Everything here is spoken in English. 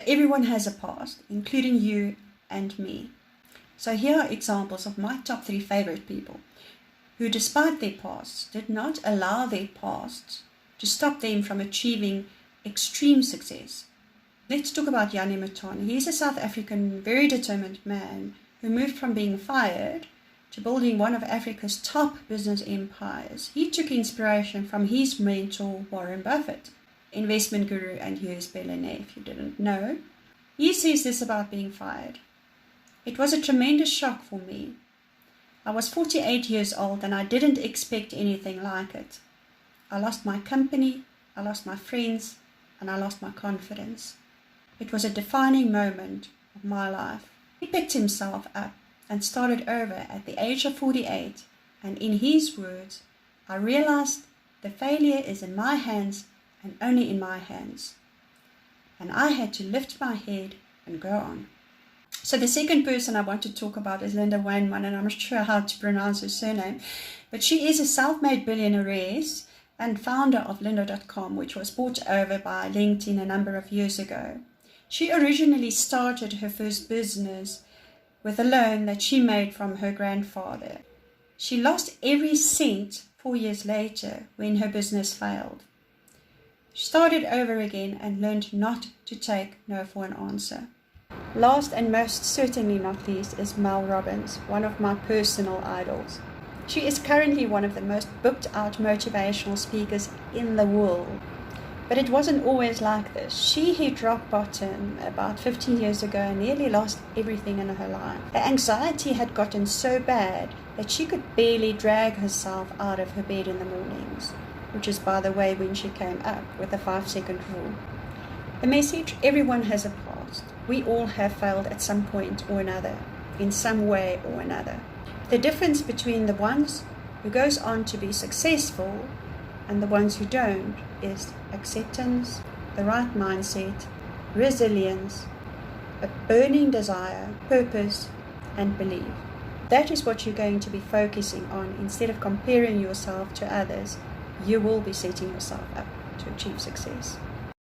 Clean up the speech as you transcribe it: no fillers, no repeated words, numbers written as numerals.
everyone has a past, including you and me. So here are examples of my top 3 favorite people who, despite their pasts, did not allow their pasts to stop them from achieving extreme success. Let's talk about Jannie Mouton. He's a South African, very determined man who moved from being fired to building one of Africa's top business empires. He took inspiration from his mentor, Warren Buffett, investment guru and US Billionaire, if you didn't know. He says this about being fired. It was a tremendous shock for me. I was 48 years old and I didn't expect anything like it. I lost my company, I lost my friends, and I lost my confidence. It was a defining moment of my life. He picked himself up and started over at the age of 48, and in his words, I realized the failure is in my hands and only in my hands. And I had to lift my head and go on. So the second person I want to talk about is Linda Weinman, and I'm not sure how to pronounce her surname, but she is a self-made billionaire and founder of lynda.com, which was bought over by LinkedIn a number of years ago. She originally started her first business with a loan that she made from her grandfather. She lost every cent 4 years later when her business failed. She started over again and learned not to take no for an answer. Last and most certainly not least is Mel Robbins, one of my personal idols. She is currently one of the most booked out motivational speakers in the world. But it wasn't always like this. She hit rock bottom about 15 years ago and nearly lost everything in her life. Her anxiety had gotten so bad that she could barely drag herself out of her bed in the mornings, which is, by the way, when she came up with the 5-second rule. The message: everyone has a past. We all have failed at some point or another, in some way or another. The difference between the ones who goes on to be successful and the ones who don't is acceptance, the right mindset, resilience, a burning desire, purpose, and belief. That is what you're going to be focusing on. Instead of comparing yourself to others, you will be setting yourself up to achieve success.